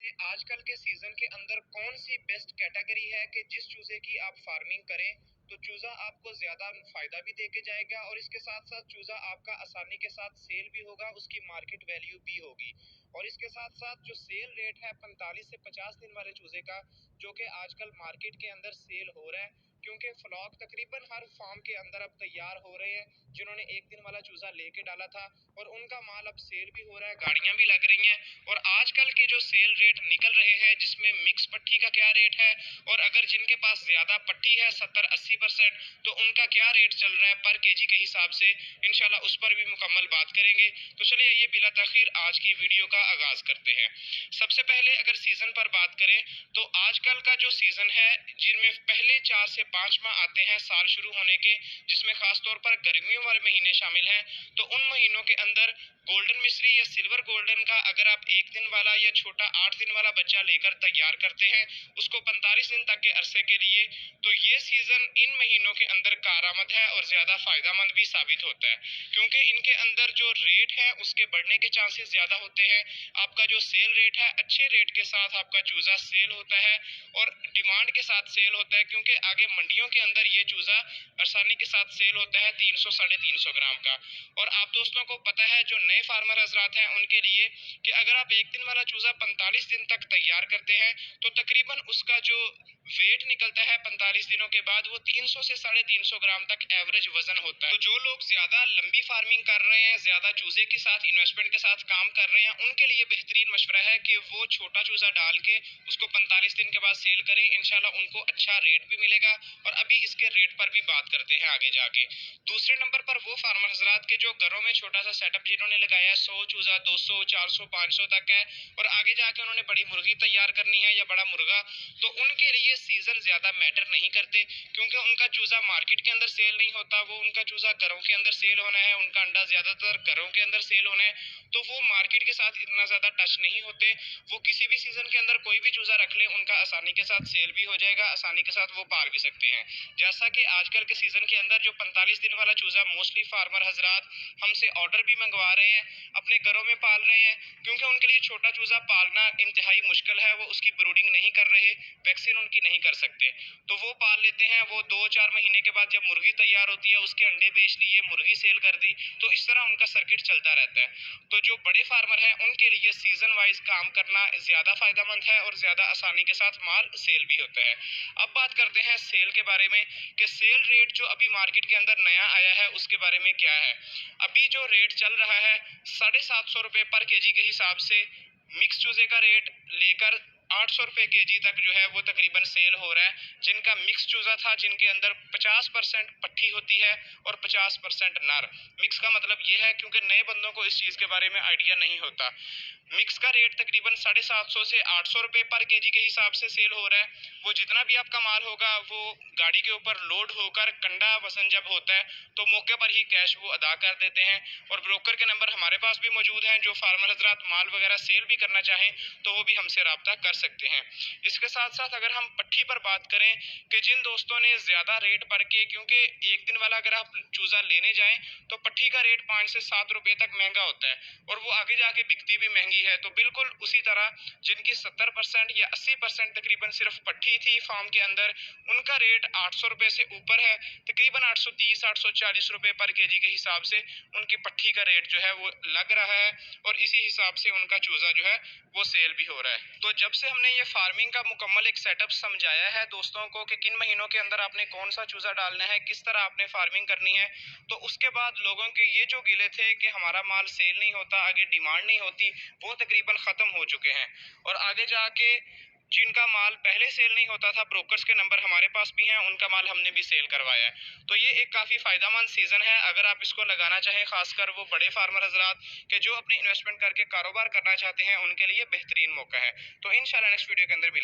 कि आजकल के सीजन के अंदर कौन सी बेस्ट कैटेगरी है कि जिस चूजे की आप फार्मिंग करें तो चूजा आपको ज्यादा फायदा भी देके जाएगा और इसके साथ साथ चूजा आपका आसानी के साथ सेल भी होगा, उसकी मार्केट वैल्यू भी होगी। और इसके साथ साथ जो सेल रेट है 45 से 50 दिन वाले चूजे का, जो कि आजकल मार्केट के अंदर सेल हो रहा है, क्योंकि फ्लॉक तकरीबन हर फार्म के अंदर अब तैयार हो रहे हैं जिन्होंने एक दिन वाला चूजा लेके डाला था, और उनका माल अब सेल भी हो रहा है, गाड़ियां भी लग रही हैं। और आजकल के जो सेल रेट निकल रहे हैं जिसमें मिक्स पट्टी का क्या रेट है, और अगर जिनके पास ज्यादा पट्टी है 70-80% तो उनका क्या रेट चल रहा है पर केजी के हिसाब से, इंशाल्लाह उस पर भी मुकम्मल बात करेंगे। तो चलिए ये बिला तखीर आज की वीडियो का आगाज करते हैं। सबसे पहले अगर सीजन पर बात करें तो आजकल का जो सीजन है जिनमें पहले 4 से 5 माह आते हैं साल शुरू होने के, जिसमें खासतौर पर गर्मियों वाले महीने शामिल हैं, तो उन महीनों के अंदर गोल्डन मिस्री या सिल्वर गोल्डन का अगर आप एक दिन वाला या छोटा 8 दिन वाला बच्चा लेकर तैयार करते हैं उसको 45 दिन तक के अरसे के लिए, तो ये सीजन इन महीनों के अंदर कारआमद है और ज्यादा फायदेमंद भी साबित होता है, क्योंकि इनके अंदर जो रेट है उसके बढ़ने के चांसेस ज्यादा होते हैं। आपका जो सेल रेट है अच्छे रेट के साथ आपका चूजा सेल होता है और डिमांड के साथ सेल होता है, क्योंकि आगे मंडियों के अंदर ये चूजा आसानी के साथ सेल होता है 300-350 ग्राम का। और आप दोस्तों को पता है जो नए फार्मर हजरात हैं उनके लिए कि अगर आप एक दिन वाला चूजा 45 दिन तक तैयार करते हैं तो तकरीबन उसका जो वेट निकलता है 45 दिनों के बाद वो 300 से 350 ग्राम तक एवरेज वजन होता है। तो जो लोग ज्यादा लंबी फार्मिंग कर रहे हैं, ज्यादा चूजे के साथ इन्वेस्टमेंट के साथ काम कर रहे हैं, उनके लिए बेहतरीन मशवरा है कि वो छोटा चूजा डाल के उसको 45 दिन के बाद सेल करें, इंशाल्लाह उनको अच्छा रेट भी मिलेगा। और अभी इसके रेट पर भी बात करते हैं आगे जाके। दूसरे नंबर पर वो फार्मर हजरात के जो घरों में छोटा सा सेटअप जिन्होंने लगाया है, 100 चूजा 200 400 500 तक है, और आगे जाके उन्होंने बड़ी मुर्गी तैयार करनी है या बड़ा मुर्गा, तो उनके लिए सीजन ज्यादा मैटर नहीं करते, क्योंकि उनका चूजा मार्केट के अंदर सेल नहीं होता, वो उनका चूजा घरों के अंदर सेल होना है, उनका अंडा ज्यादातर घरों के अंदर सेल होना है, तो वो मार्केट के साथ इतना ज्यादा टच नहीं होते। वो किसी भी सीजन के अंदर कोई भी चूजा रख ले उनका आसानी के साथ सेल भी हो जाएगा, आसानी के साथ वो पाल भी सकते हैं। जैसा कि आजकल के सीजन के अंदर जो 45 दिन वाला चूजा मोस्टली फार्मर हजरात हमसे ऑर्डर भी मंगवा रहे हैं, अपने घरों में पाल रहे हैं, क्योंकि उनके लिए छोटा चूजा पालना इंतहाई मुश्किल है, वो उसकी ब्रूडिंग नहीं कर रहे, वैक्सीन उनकी नहीं कर सकते, तो वो पाल लेते हैं। वो 2-4 महीने के बाद जब मुर्गी तैयार होती है उसके अंडे बेच लिए, मुर्गी सेल कर दी, तो इस तरह उनका सर्किट चलता रहता है। तो जो बड़े फार्मर हैं उनके लिए सीजन वाइज काम करना ज्यादा फायदेमंद है और ज्यादा आसानी के साथ माल सेल भी होता है। अब बात करते हैं सेल के बारे में कि सेल रेट जो अभी मार्केट के अंदर नया आया है उसके बारे में क्या है। अभी जो रेट चल रहा है 750 रुपये पर केजी के हिसाब से, मिक्स चूजे का रेट लेकर 800 रुपये केजी तक जो है वो तकरीबन सेल हो रहा है। जिनका मिक्स चूजा था जिनके अंदर 50% पट्टी होती है और 50% नर, मिक्स का मतलब ये है क्योंकि नए बंदों को इस चीज के बारे में आइडिया नहीं होता, मिक्स का रेट तकरीबन 750 से 800 रुपये पर केजी के हिसाब से सेल हो रहा है। वो जितना भी आपका माल होगा वो गाड़ी के ऊपर लोड होकर कंडा वजन जब होता है तो मौके पर ही कैश वो अदा कर देते हैं। और ब्रोकर के नंबर हमारे पास भी मौजूद हैं, जो फार्मर हजरात माल वगैरह सेल भी करना चाहें तो वो भी हमसे रब्ता कर सकते हैं। इसके साथ साथ अगर हम पट्टी पर बात करें कि जिन दोस्तों ने ज्यादा रेट बढ़ के, क्योंकि एक दिन वाला अगर आप चूजा लेने जाएं तो पट्टी का रेट 5 से 7 रुपए तक महंगा होता है और वो आगे जाके बिकती भी महंगी है। तो बिल्कुल उसी तरह जिनकी 70% या 80% तकरीबन सिर्फ पट्टी थी फार्म के अंदर, उनका रेट 800 रुपए से ऊपर है, तकरीबन 830-840 रुपए पर केजी के हिसाब से उनकी पट्टी का रेट जो है वो लग रहा है, और इसी हिसाब से उनका चूजा जो है वो सेल भी हो रहा है। तो जब से हमने ये फार्मिंग का मुकम्मल एक सेटअप समझाया है दोस्तों को कि किन महीनों के अंदर आपने कौन सा चूजा डालना है, किस तरह आपने फार्मिंग करनी है, तो उसके बाद लोगों के ये जो गिले थे कि हमारा माल सेल नहीं होता, आगे डिमांड नहीं होती, वो तकरीबन खत्म हो चुके हैं। और आगे जाके जिनका माल पहले सेल नहीं होता था, ब्रोकर्स के नंबर हमारे पास भी हैं, उनका माल हमने भी सेल करवाया है। तो ये एक काफ़ी फ़ायदेमंद सीज़न है अगर आप इसको लगाना चाहें, खासकर वो बड़े फार्मर हजरात के जो अपने इन्वेस्टमेंट करके कारोबार करना चाहते हैं उनके लिए बेहतरीन मौका है। तो इंशाल्लाह नेक्स्ट वीडियो के अंदर भी